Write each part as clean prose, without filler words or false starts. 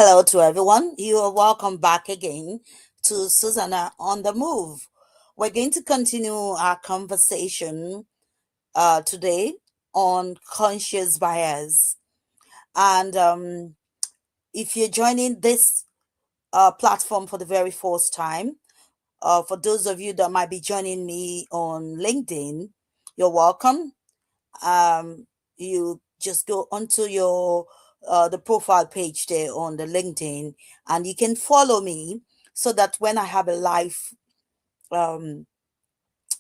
Hello to everyone. You are welcome back again to Susanna on the Move. We're going to continue our conversation today on conscious bias. And if you're joining this platform for the very first time, for those of you that might be joining me on LinkedIn, you're welcome. You just go onto your the profile page there on the LinkedIn, and you can follow me so that when I have a live um,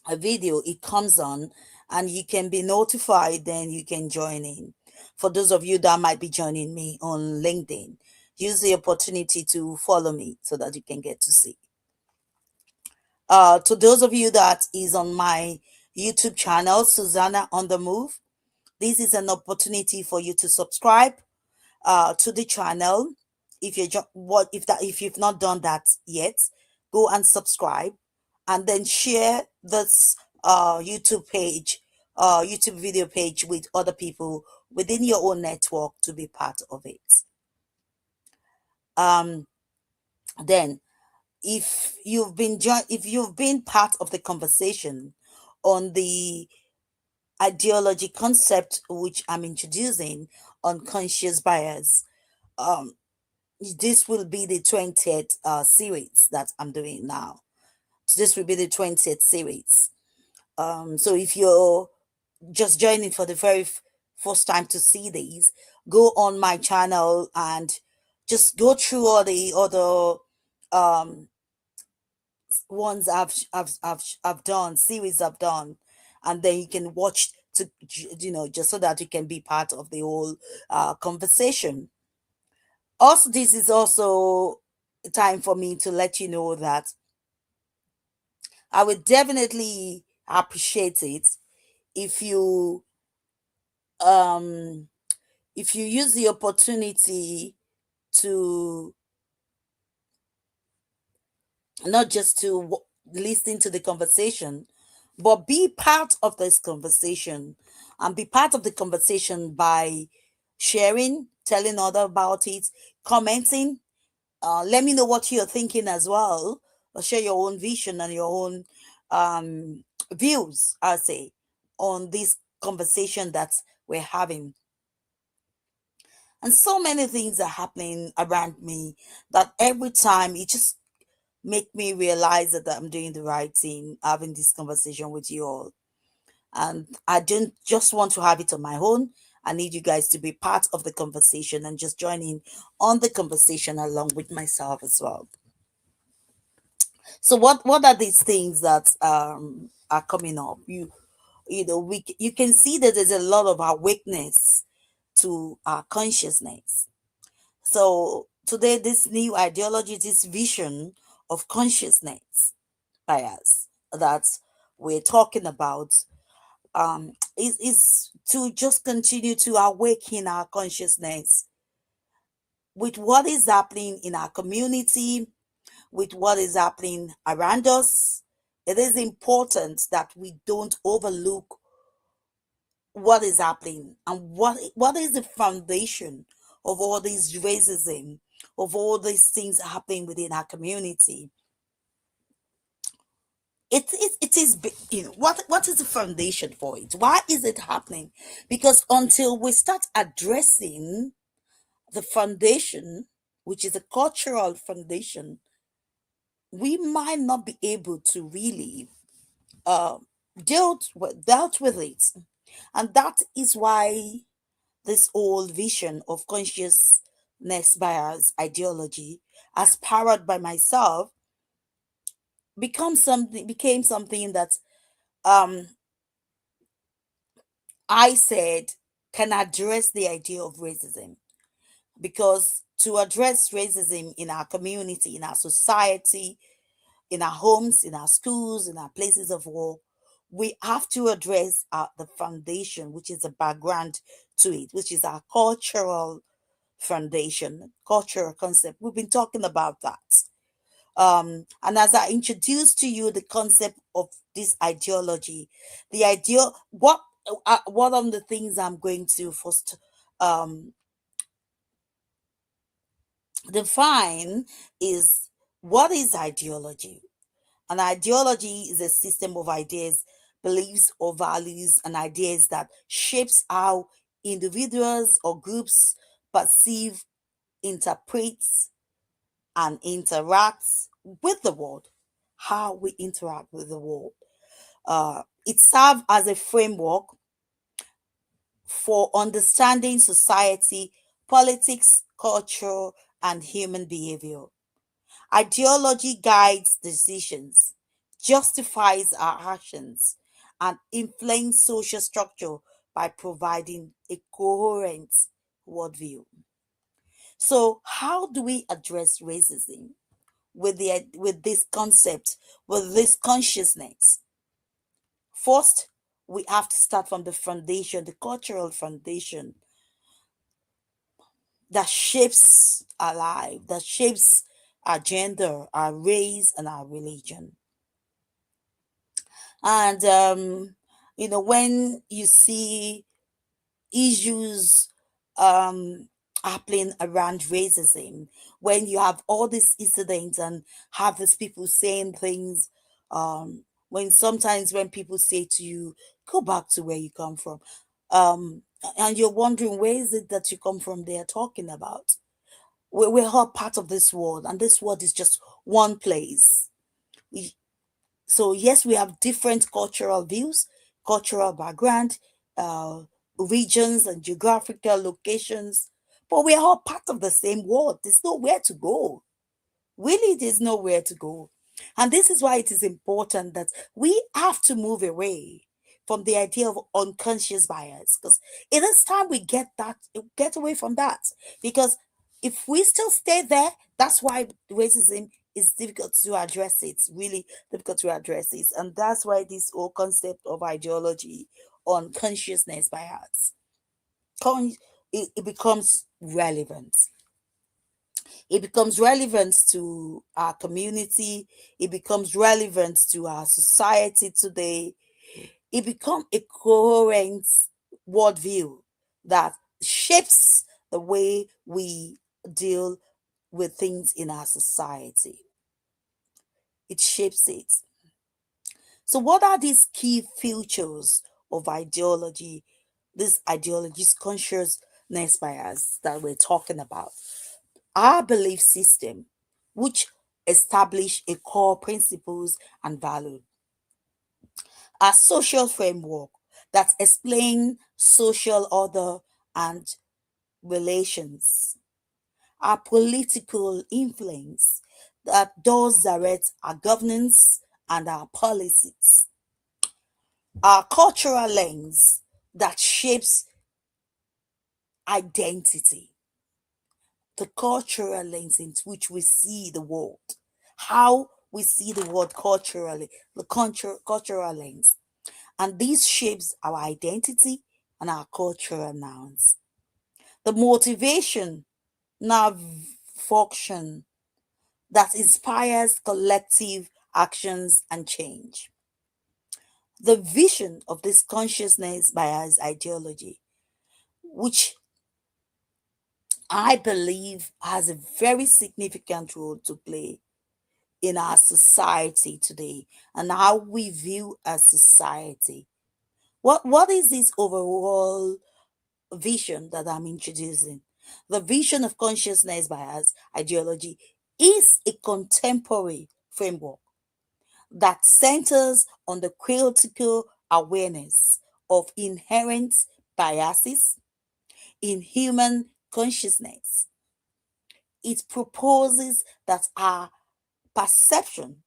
a video, it comes on, and you can be notified. Then you can join in. For those of you that might be joining me on LinkedIn, use the opportunity to follow me so that you can get to see. To those of you that is on my YouTube channel, Susanna on the Move, this is an opportunity for you to subscribe to the channel. If you if you've not done that yet, go and subscribe, and then share this YouTube video page with other people within your own network to be part of it. Um, then, if you've been part of the conversation on the ideology concept which I'm introducing on conscious bias, um, this will be the 20th series that I'm doing now. So this will be the 20th series. So if you're just joining for the very first time to see these, go on my channel and just go through all the other um, ones I've done, series I've done, and then you can watch to just so that you can be part of the whole conversation. Also, this is also a time for me to let you know that I would definitely appreciate it if you um if you use the opportunity to not just to listen to the conversation, but be part of this conversation, and be part of the conversation by sharing, telling other about it, commenting. Let me know what you're thinking as well, or share your own vision and your own views, I say, on this conversation that we're having. And so many things are happening around me that every time it just make me realize that I'm doing the right thing, having this conversation with you all. And I don't just want to have it on my own. I need you guys to be part of the conversation and just join in on the conversation along with myself as well. So what are these things that are coming up? You can see that there's a lot of awakeness to our consciousness. So today, this new ideology, this vision of consciousness bias that we're talking about, is to just continue to awaken our consciousness with what is happening in our community, with what is happening around us. It is important that we don't overlook what is happening and what is the foundation of all this racism, of all these things happening within our community. What is the foundation for it? Why is it happening? Because until we start addressing the foundation, which is a cultural foundation, we might not be able to really uh, dealt with it. And that is why this old vision of consciousness bias ideology, as powered by myself, became something that um I said can address the idea of racism. Because to address racism in our community, in our society, in our homes, in our schools, in our places of work, we have to address the foundation, which is the background to it, which is our cultural foundation, cultural concept. We've been talking about that. And as I introduced to you the concept of this ideology, the idea, what are the things I'm going to first um, Define is what is ideology? An ideology is a system of ideas, beliefs, or values and ideas that shapes how individuals or groups perceive, interpret, and interact with the world. How we interact with the world. It serves as a framework for understanding society, politics, culture, and human behavior. Ideology guides decisions, justifies our actions, and influences social structure by providing a coherent worldview. So, how do we address racism with this concept, with this consciousness? First, we have to start from the foundation, the cultural foundation that shapes our life, that shapes our gender, our race, and our religion. And when you see issues um happening around racism, when you have all these incidents and have these people saying things, when sometimes when people say to you, go back to where you come from, um and you're wondering where is it that you come from they're talking about. We're all part of this world, and this world is just one place. So yes, we have different cultural views, cultural background, uh, regions and geographical locations, but we are all part of the same world. There's nowhere to go. Really, there's nowhere to go. And this is why it is important that we have to move away from the idea of unconscious bias, because it is time we get away from that. Because if we still stay there, that's why racism is difficult to address. It's really difficult to address it. And that's why this whole concept of ideology on consciousness bias con- it becomes relevant. It becomes relevant to our community, it becomes relevant to our society today. It becomes a coherent worldview that shapes the way we deal with things in our society. It shapes it. So, what are these key features of ideology, this ideology's consciousness bias that we're talking about? Our belief system, which establish a core principles and value. Our social framework that explain social order and relations. Our political influence that does direct our governance and our policies. Our cultural lens that shapes identity, the cultural lens in which we see the world, how we see the world culturally, the cultural lens. And this shapes our identity and our cultural nouns. The motivation, nerve function that inspires collective actions and change. The vision of this consciousness bias ideology, which I believe has a very significant role to play in our society today and how we view a society. What is this overall vision that I'm introducing? The vision of consciousness bias ideology is a contemporary framework that centers on the critical awareness of inherent biases in human consciousness. It proposes that our perception,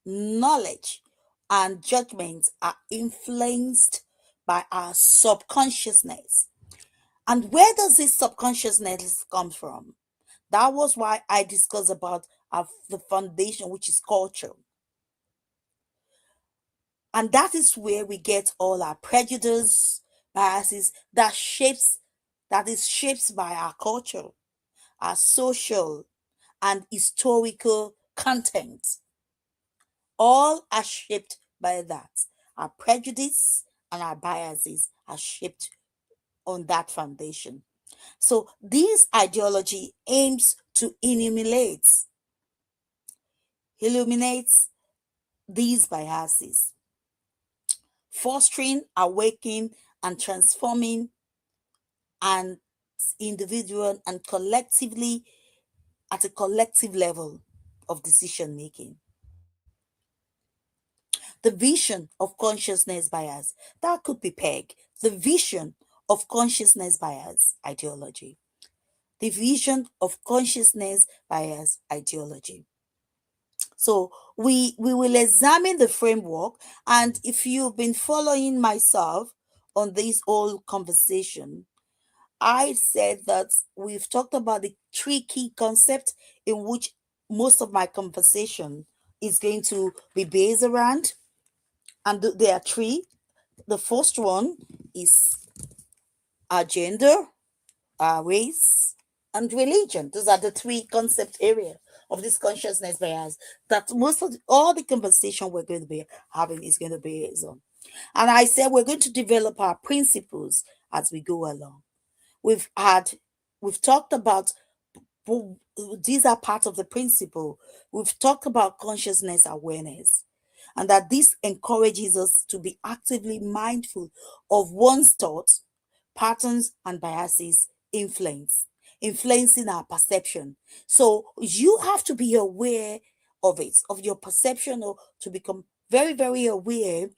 knowledge, and judgments are influenced by our subconsciousness. And where does this subconsciousness come from? That was why I discussed about the foundation, which is culture. And that is where we get all our prejudice, biases that is shaped by our culture, our social and historical content. All are shaped by that. Our prejudice and our biases are shaped on that foundation. So this ideology aims to illuminate these biases, fostering, awakening, and transforming an individual and collectively at a collective level of decision making. The vision of consciousness bias, that could be PEG. The vision of consciousness bias ideology. The vision of consciousness bias ideology. So we will examine the framework, and if you've been following myself on this whole conversation, I said that we've talked about the three key concepts in which most of my conversation is going to be based around, and there are three. The first one is our gender, our race, and religion. Those are the three concept area of this consciousness bias that most of all the conversation we're going to be having is going to be based on. And I said we're going to develop our principles as we go along. We've had we've talked about these are part of the principle. We've talked about consciousness awareness, and that this encourages us to be actively mindful of one's thoughts, patterns, and biases influencing our perception. So you have to be aware of it, of your perception, or to become very, very aware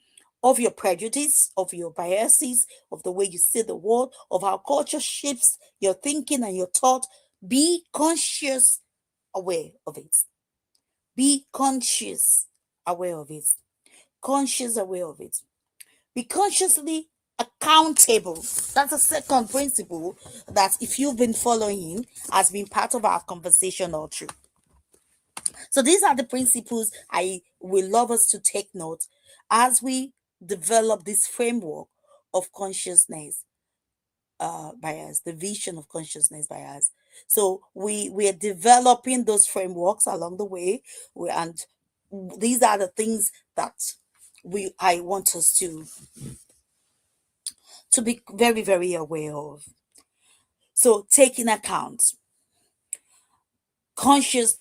of your prejudice, of your biases, of the way you see the world, of how culture shapes your thinking and your thought. Be conscious aware of it. Be conscious aware of it. Conscious aware of it. Be consciously accountable. That's a second principle that, if you've been following, has been part of our conversation all through. So these are the principles I will love us to take note as we develop this framework of consciousness bias, the vision of consciousness bias. So we are developing those frameworks along the way, and these are the things that we I want us to be very, very aware of. So taking account, conscious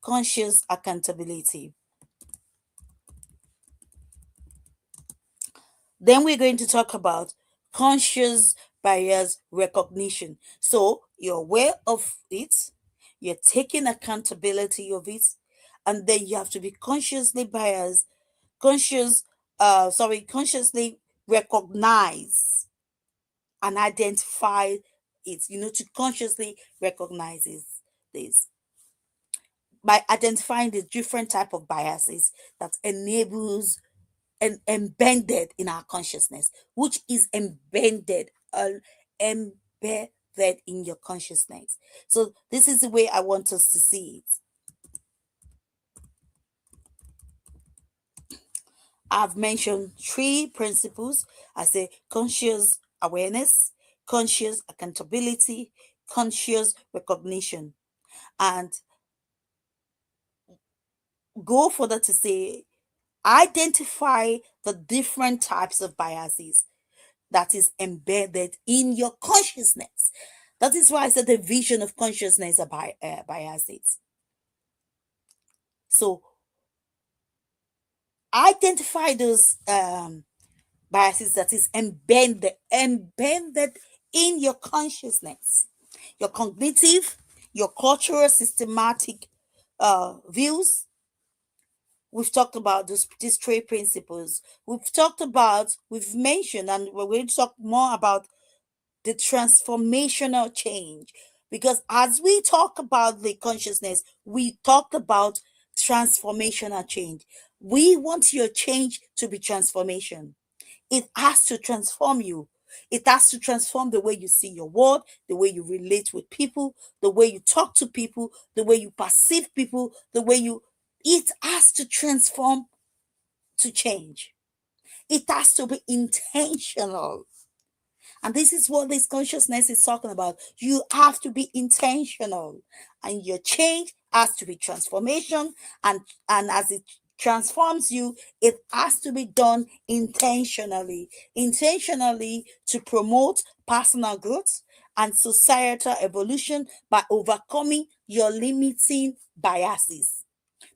conscious accountability. Then we're going to talk about conscious bias recognition. So you're aware of it, you're taking accountability of it, and then you have to be consciously recognize and identify it, to consciously recognize this by identifying the different type of biases that enables and embedded in our consciousness, which is embedded in your consciousness. So this is the way I want us to see it. I've mentioned three principles. I say conscious awareness, conscious accountability, conscious recognition, and go further to say identify the different types of biases that is embedded in your consciousness. That is why I said the vision of consciousness are biases. So identify those biases that is embedded in your consciousness, your cognitive, your cultural, systematic views. We've talked about these three principles. We've mentioned, and we're going to talk more about the transformational change. Because as we talk about the consciousness, we talked about transformational change. We want your change to be transformation. It has to transform you. It has to transform the way you see your world, the way you relate with people, the way you talk to people, the way you perceive people, it has to transform to change. It has to be intentional. And this is what this consciousness is talking about. You have to be intentional, and your change has to be transformation. And as it transforms you, it has to be done intentionally to promote personal growth and societal evolution by overcoming your limiting biases,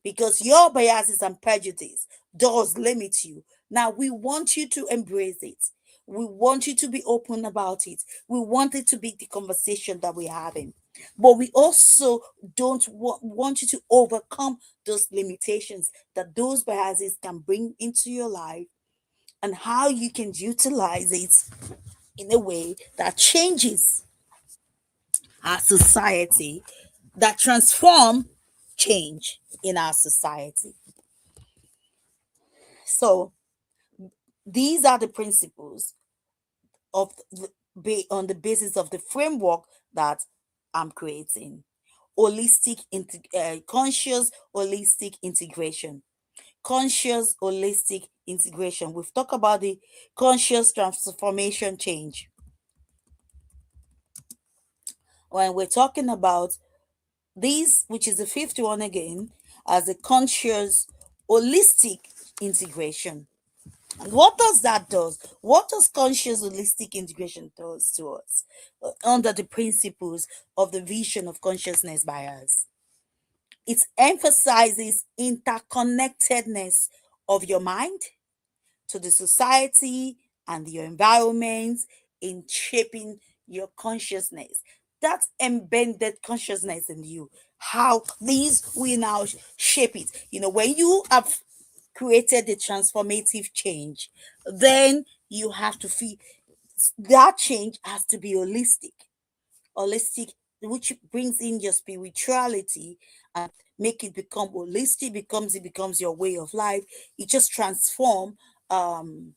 because your biases and prejudice does limit you. Now we want you to embrace it. We want you to be open about it. We want it to be the conversation that we're having. But we also don't want you to overcome those limitations that those biases can bring into your life, and how you can utilize it in a way that changes our society, that transform change in our society. So these are the principles of on the basis of the framework that I'm creating. Conscious holistic integration. Conscious holistic integration. We've talked about the conscious transformation change. When we're talking about this, which is the fifth one again, as a conscious holistic integration. And what does that does? What does conscious holistic integration does to us under the principles of the vision of consciousness by us? It emphasizes interconnectedness of your mind to the society and your environment in shaping your consciousness. That's embedded consciousness in you. How these will now shape it. When you have created the transformative change, then you have to feel that change has to be holistic, which brings in your spirituality and make it become holistic, it becomes your way of life. It just transform um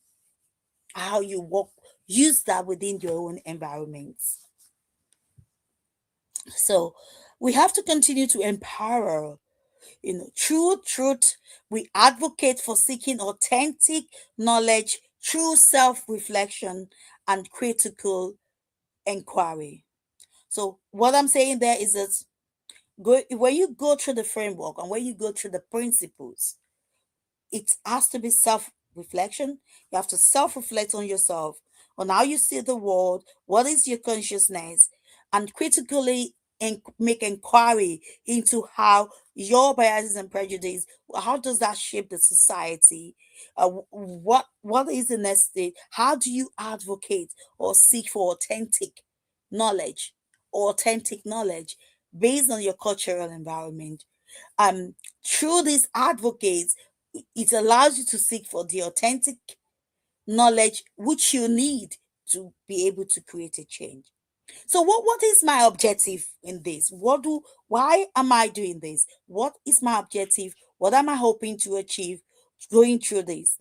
how you work, use that within your own environments. So we have to continue to empower, true truth. We advocate for seeking authentic knowledge through self-reflection and critical inquiry. So what I'm saying there is that when you go through the framework and when you go through the principles, it has to be self reflection. You have to self reflect on yourself, on how you see the world, what is your consciousness, and critically make inquiry into how your biases and prejudice, how does that shape the society? What is the next state? How do you advocate or seek for knowledge authentic knowledge based on your cultural environment? um Through these advocates, it allows you to seek for the authentic knowledge which you need to be able to create a change. So what is my objective in this? Why am I doing this? What is my objective? What am I hoping to achieve going through this?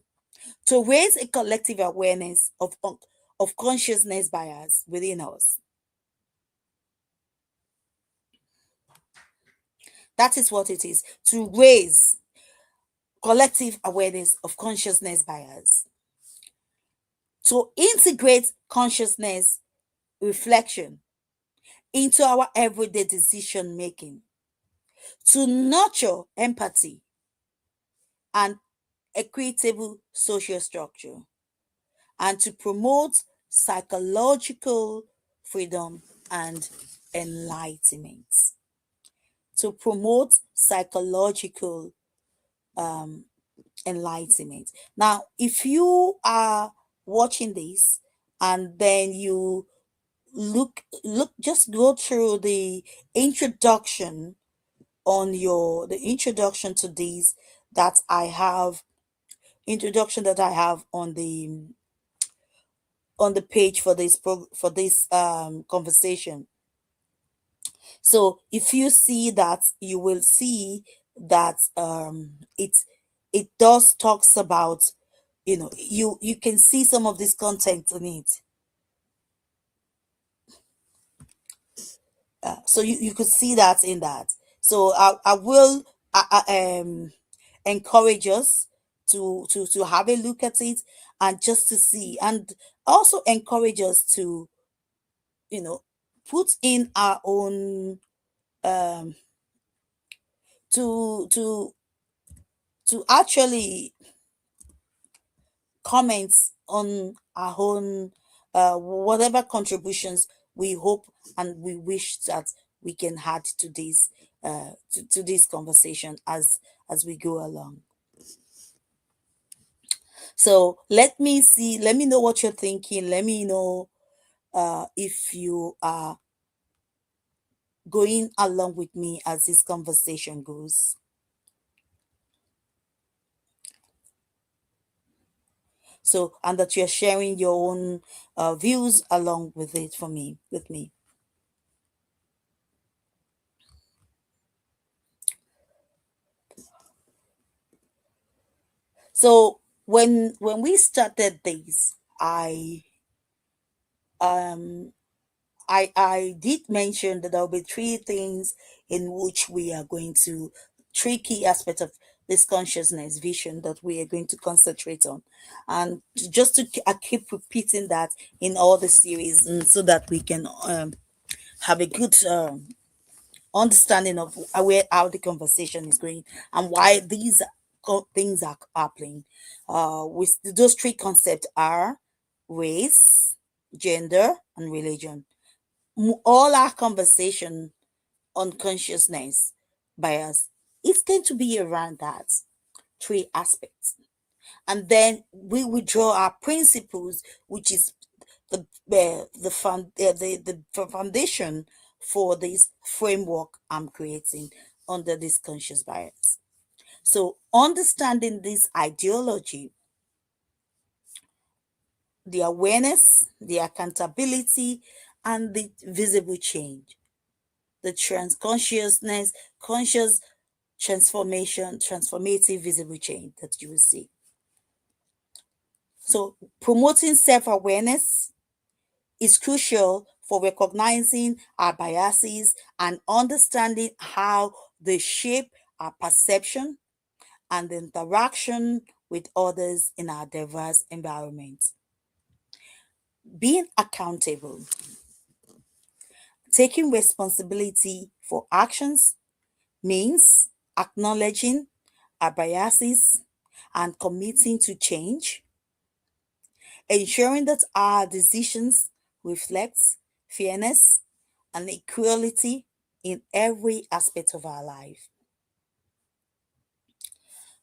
To raise a collective awareness of consciousness bias within us. That is what it is. To raise collective awareness of consciousness bias. To integrate consciousness reflection into our everyday decision making, to nurture empathy and equitable social structure, and to promote psychological freedom and enlightenment. To promote psychological um, enlightenment. Now, if you are watching this and then you just go through the introduction the introduction to these that I have on the page for this conversation. So if you see that, you will see that it does talks about, you can see some of this content in it. So you could see that in that. So I will encourage us to have a look at it, and just to see, and also encourage us to, you know put in our own um to actually comment on our own whatever contributions we hope and we wish that we can add to this to this conversation as we go along. So let me know what you're thinking. Let me know if you are going along with me as this conversation goes. So, and that you're sharing your own views along with it for me, with me. So when we started this, um I did mention that there'll be three things in which we are going to three key aspects of this consciousness vision that we are going to concentrate on, and just to I keep repeating that in all the series, and so that we can have a good understanding of where how the conversation is going and why these things are happening. With those three concepts are race, gender, and religion. All our conversation on consciousness bias is going to be around that three aspects, and then we will draw our principles, which is the foundation for this framework I'm creating under this conscious bias. So understanding this ideology, the awareness, the accountability, and the visible change, the trans consciousness, conscious transformation, transformative visible change that you will see. So promoting self-awareness is crucial for recognizing our biases and understanding how they shape our perception and the interaction with others in our diverse environments. Being accountable, taking responsibility for actions means acknowledging our biases and committing to change, ensuring that our decisions reflect fairness and equality in every aspect of our life.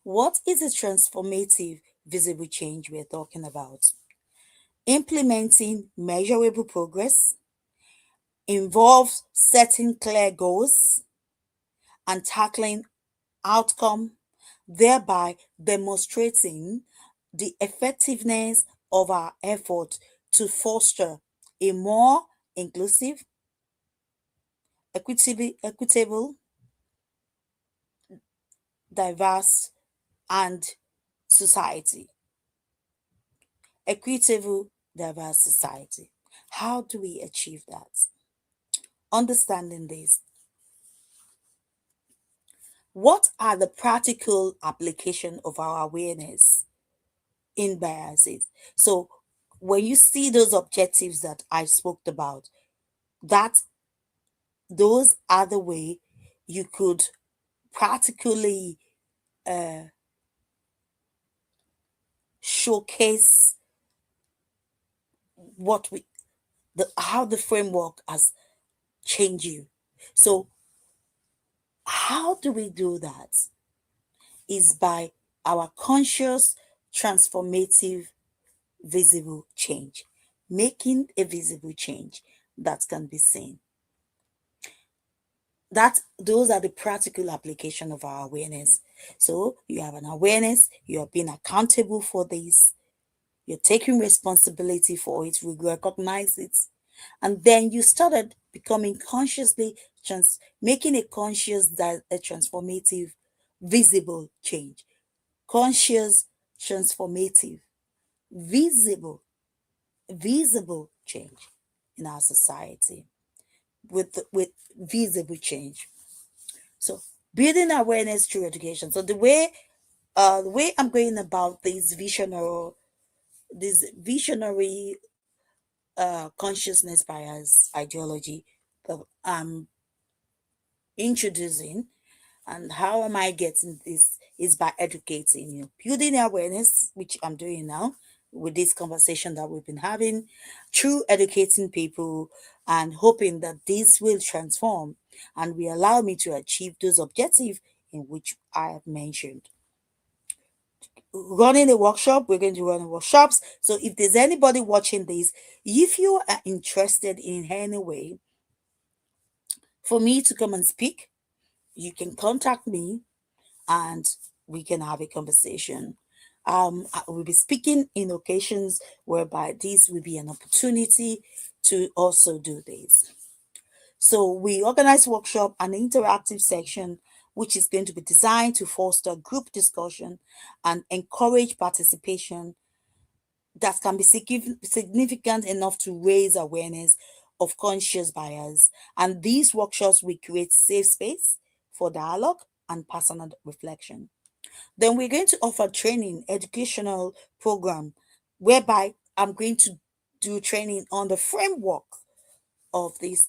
What is a transformative visible change we're talking about? Implementing measurable progress involves setting clear goals and tackling outcome, thereby demonstrating the effectiveness of our effort to foster a more inclusive, equitable, diverse, and society. Equitable, diverse society. How do we achieve that? Understanding this, what are the practical application of our awareness in biases? So when you see those objectives that I spoke about, that those are the way you could practically uh, showcase what we the how the framework has changed you. So how do we do that? Is by our conscious transformative visible change, making a visible change that can be seen. That those are the practical application of our awareness. So you have an awareness, you are being accountable for this, you're taking responsibility for it, we recognize it, and then you started becoming consciously making a conscious that a transformative visible change. Conscious transformative visible change in our society with visible change. So building awareness through education. So the way I'm going about this visionary consciousness bias ideology that I'm introducing, and how am I getting this is by educating you, building awareness, which I'm doing now, with this conversation that we've been having, through educating people and hoping that this will transform and will allow me to achieve those objectives in which I have mentioned. Running a workshop, we're going to run workshops. So if there's anybody watching this, if you are interested in any way for me to come and speak, you can contact me and we can have a conversation. I will be speaking in occasions whereby this will be an opportunity to also do this. So we organize workshop, an interactive section, which is going to be designed to foster group discussion and encourage participation that can be significant enough to raise awareness of conscious bias. And these workshops will create safe space for dialogue and personal reflection. Then we're going to offer training, educational program, whereby I'm going to do training on the framework of this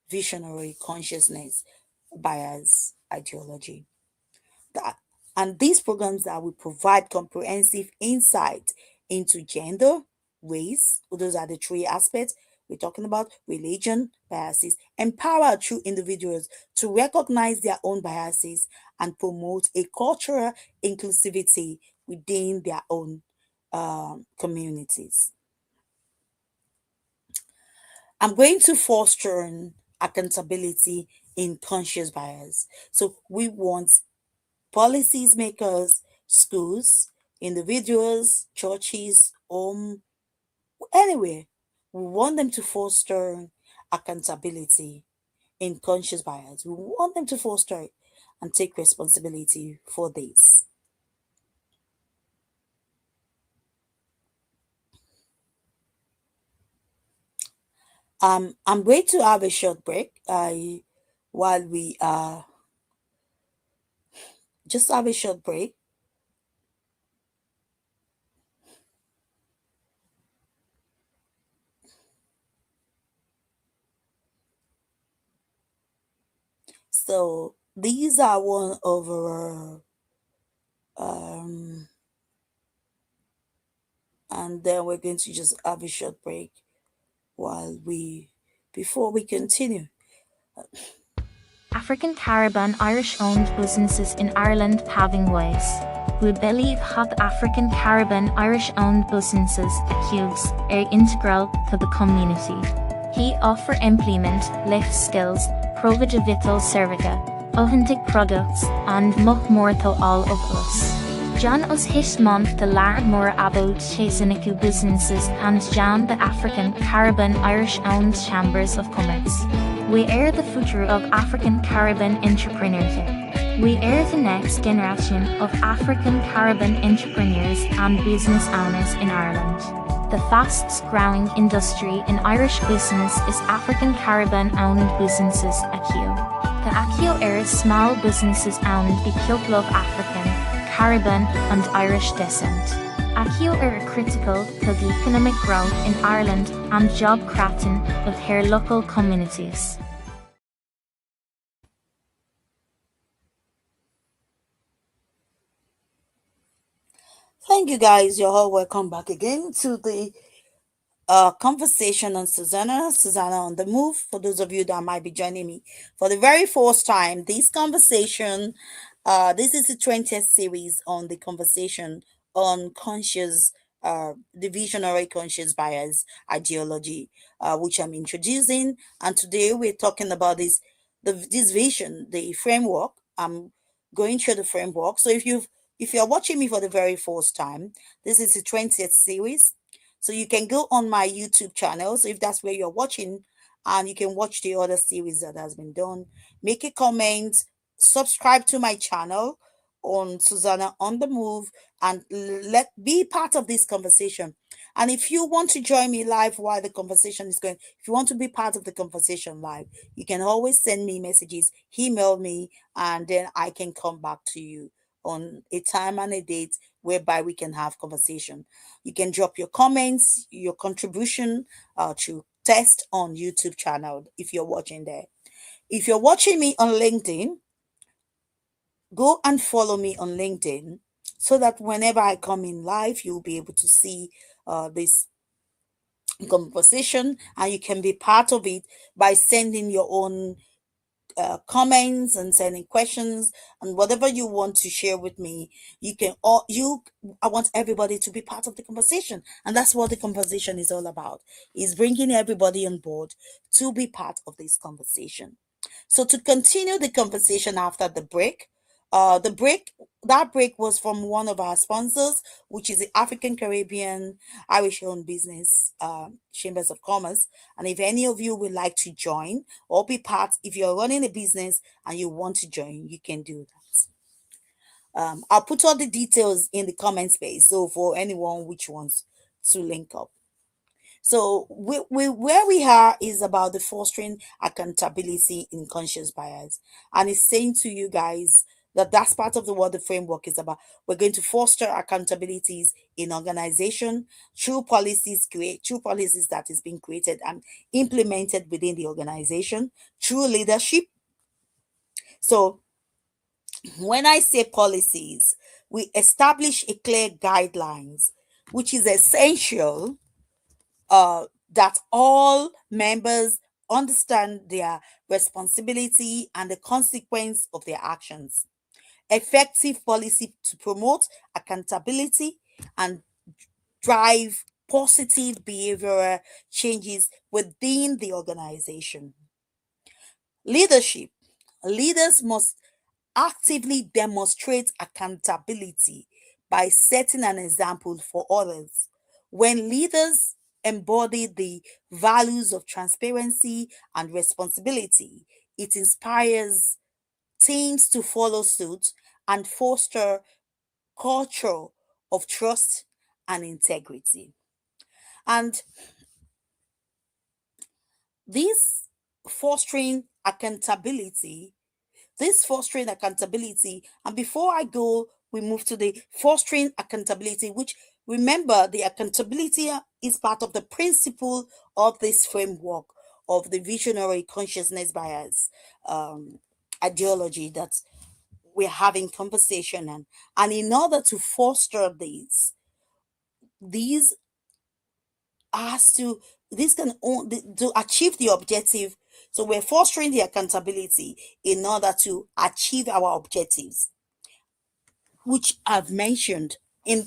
visionary consciousness bias ideology. That, and these programs that will provide comprehensive insight into gender, race, those are the three aspects we're talking about, religion, biases, empower true individuals to recognize their own biases and promote a cultural inclusivity within their own communities. I'm going to foster accountability in conscious bias. So we want policies makers, schools, individuals, churches, anywhere. We want them to foster accountability in conscious bias. We want them to foster it and take responsibility for this. I'm going to have a short break. While we just have a short break. So these are one of our um, and then we're going to just have a short break while we before we continue. African Caribbean Irish owned businesses in Ireland paving ways. We believe that African Caribbean Irish owned businesses (ACUBs) are integral to the community. He offer employment, life skills, provide vital service, authentic products, and much more to all of us. John us this month to learn more about Chasiniku businesses and join the African Caribbean Irish owned chambers of commerce. We are the future of African Caribbean entrepreneurship. We are the next generation of African Caribbean entrepreneurs and business owners in Ireland. The fastest growing industry in Irish business is African Caribbean owned businesses (ACU). The ACU are small businesses owned by people of African, Caribbean, and Irish descent. ACU are critical to the economic growth in Ireland and job creation of her local communities. Thank you guys. You're all welcome back again to the conversation on Susanna, Susanna on the Move. For those of you that might be joining me for the very first time, this conversation, this is the 20th series on the conversation on conscious, the visionary conscious bias ideology, which I'm introducing. And today we're talking about this vision, the framework. I'm going through the framework. So if you're watching me for the very first time, this is the 20th series, so you can go on my YouTube channel. So if that's where you're watching, and you can watch the other series that has been done. Make a comment, subscribe to my channel on Susanna on the Move, and let be part of this conversation. And if you want to join me live while the conversation is going, if you want to be part of the conversation live, you can always send me messages, email me, and then I can come back to you on a time and a date whereby we can have conversation. You can drop your comments, your contribution to test on YouTube channel if you're watching there. If you're watching me on LinkedIn, go and follow me on LinkedIn so that whenever I come in live, you'll be able to see this conversation, and you can be part of it by sending your own comments and sending questions and whatever you want to share with me. You can all you I want everybody to be part of the conversation, and that's what the conversation is all about, is bringing everybody on board to be part of this conversation. So to continue the conversation after the break, the break that break was from one of our sponsors, which is the African Caribbean Irish owned business, Chambers of Commerce. And if any of you would like to join or be part, if you're running a business and you want to join, you can do that. I'll put all the details in the comment space. So for anyone which wants to link up. So where we are is about the fostering accountability in conscious bias, and it's saying to you guys that that's part of the what the framework is about. We're going to foster accountabilities in organization through policies, create through policies that is being created and implemented within the organization, through leadership. So when I say policies, we establish a clear guidelines, which is essential, that all members understand their responsibility and the consequence of their actions. Effective policy to promote accountability and drive positive behavioral changes within the organization. Leadership. Leaders must actively demonstrate accountability by setting an example for others. When leaders embody the values of transparency and responsibility, it inspires teams to follow suit and foster culture of trust and integrity. And this fostering accountability this fostering accountability, and before I go, we move to the fostering accountability, which, remember, the accountability is part of the principle of this framework of the visionary consciousness bias ideology that we're having conversation on. And in order to foster these has to this can to achieve the objective. So we're fostering the accountability in order to achieve our objectives, which I've mentioned in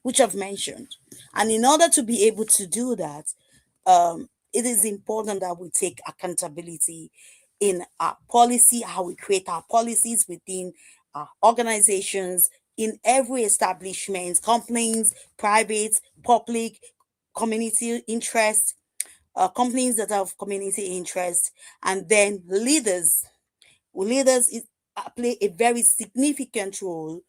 which I've mentioned. And in order to be able to do that, it is important that we take accountability in our policy, how we create our policies within our organizations, in every establishment, companies, private, public, community interest, companies that have community interest, and then leaders. Leaders play a very significant role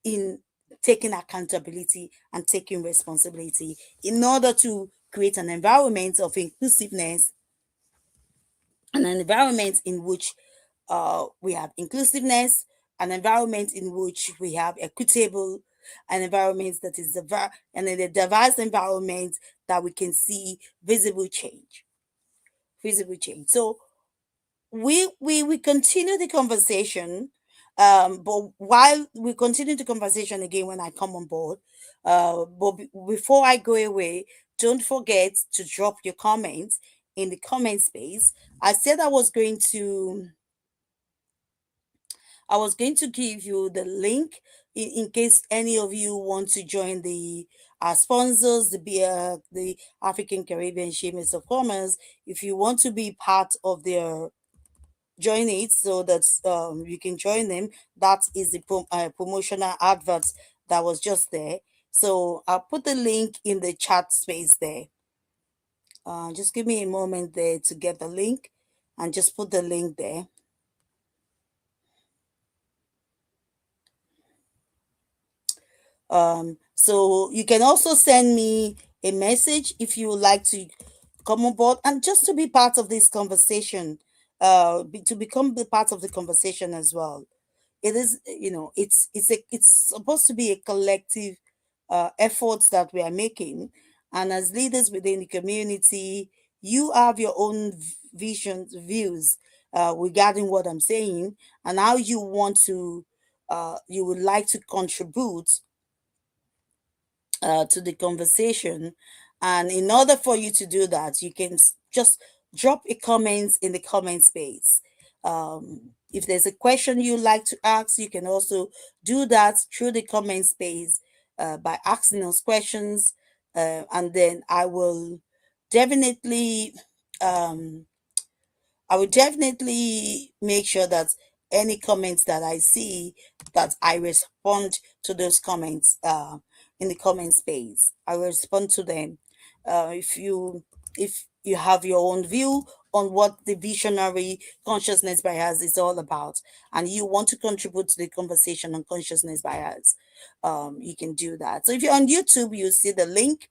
in taking accountability and taking responsibility in order to create an environment of inclusiveness, and an environment in which we have inclusiveness, an environment in which we have equitable, an environment that is diverse, and in a diverse environment that we can see visible change. Visible change. So we continue the conversation, but while we continue the conversation again when I come on board, before I go away, don't forget to drop your comments in the comment space. I said I was going to give you the link in case any of you want to join the sponsors, the African Caribbean Chambers of Commerce. If you want to be part of their join it, so that you can join them. That is the promotional advert that was just there. So I'll put the link in the chat space there. Just give me a moment there to get the link, and just put the link there. So you can also send me a message if you would like to come on board and just to be part of this conversation, to become the part of the conversation as well. It is, it's supposed to be a collective efforts that we are making, and as leaders within the community, you have your own visions, views regarding what I'm saying, and how you want to you would like to contribute to the conversation. And in order for you to do that, you can just drop a comment in the comment space. If there's a question you like to ask, you can also do that through the comment space by asking us questions. And then definitely um, I will definitely make sure that any comments that I see, that I respond to those comments in the comment space. I will respond to them. If you have your own view on what the visionary consciousness bias is all about, and you want to contribute to the conversation on consciousness bias, you can do that. So if you're on YouTube, you see the link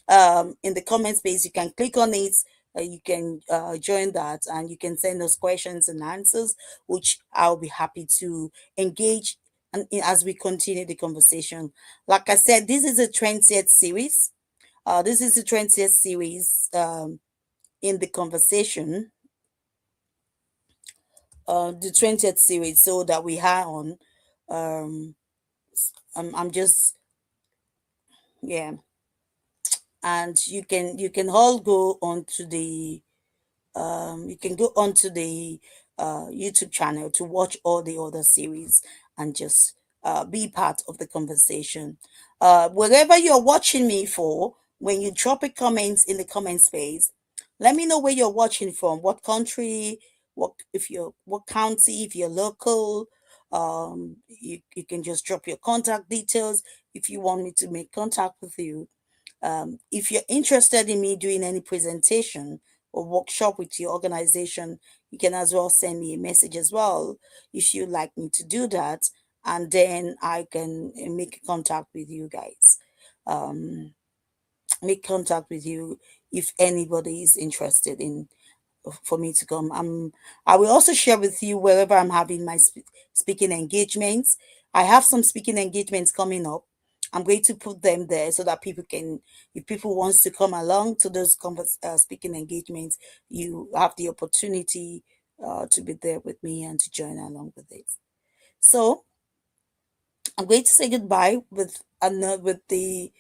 in the comment space. You can click on it. You can join that, and you can send us questions and answers, which I'll be happy to engage and as we continue the conversation. Like I said, this is a 20th series. This is the 20th series in the conversation. The 20th series, so that we are on. Um, I'm just, yeah, and you can all go on to the you can go onto the YouTube channel to watch all the other series and just be part of the conversation. Wherever you're watching me for, when you drop a comment in the comment space, let me know where you're watching from, what country, what county, if you're local. You can just drop your contact details if you want me to make contact with you. If you're interested in me doing any presentation or workshop with your organization, you can as well send me a message as well if you'd like me to do that. And then I can make contact with you guys. Um, Make contact with you if anybody is interested in for me to come. I will also share with you wherever I'm having my speaking engagements. I have some speaking engagements coming up. I'm going to put them there so that people can, if people wants to come along to those speaking engagements, you have the opportunity to be there with me and to join along with it. So I'm going to say goodbye with the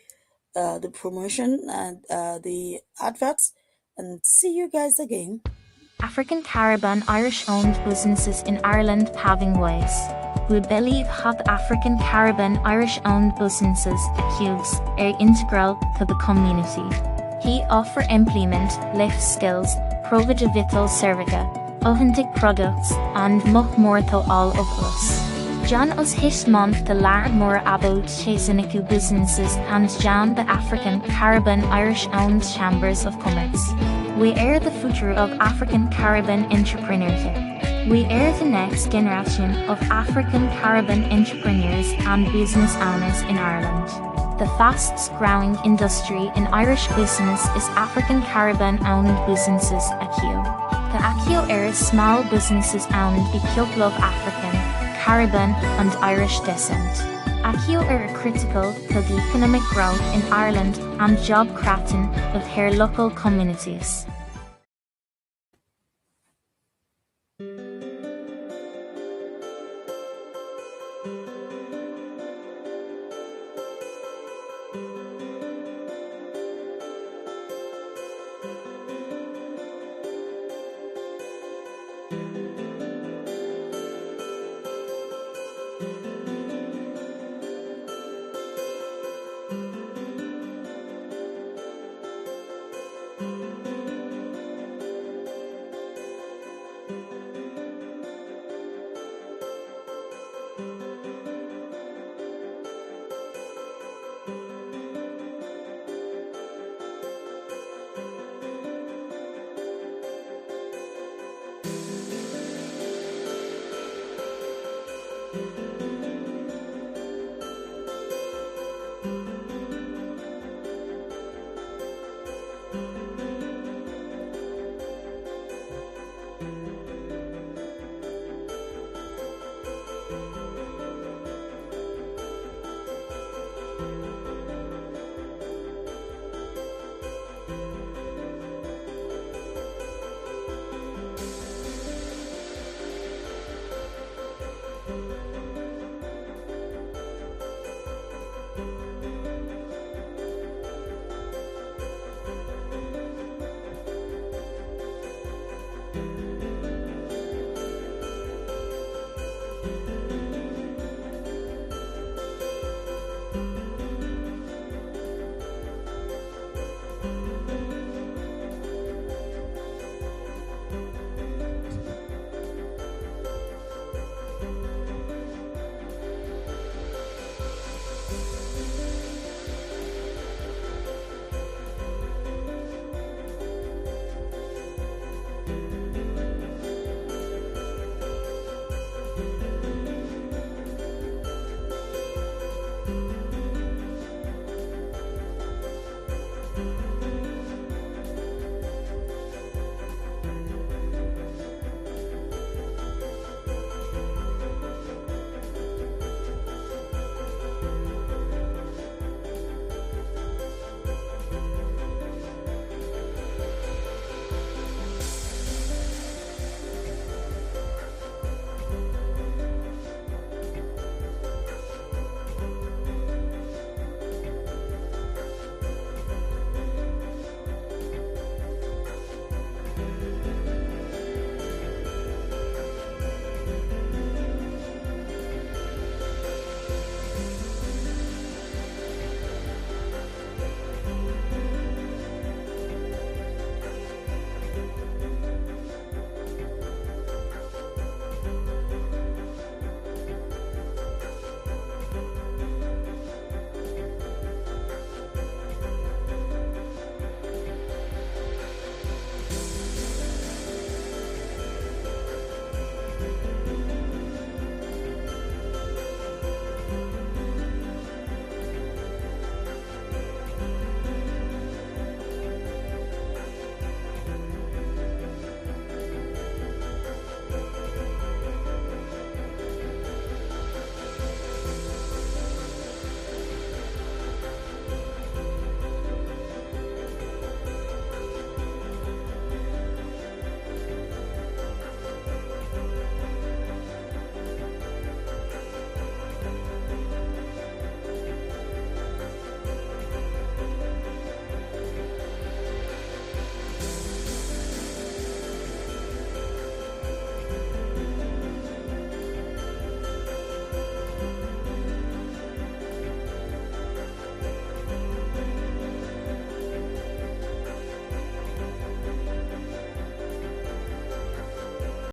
promotion and the adverts, and see you guys again. African Caribbean Irish owned businesses in Ireland paving ways. We believe that African Caribbean Irish owned businesses (CUBs) are integral to the community. He offer employment, life skills, provide vital service, authentic products, and much more to all of us. Join us this month to learn more about Chasiniku businesses and join the African Caribbean Irish owned Chambers of Commerce. We are the future of African Caribbean entrepreneurship. We are the next generation of African Caribbean entrepreneurs and business owners in Ireland. The fastest growing industry in Irish business is African Caribbean owned businesses (ACU). The ACU are small businesses owned by people of African, Caribbean and Irish descent. ACU are critical to the economic growth in Ireland and job creation of her local communities.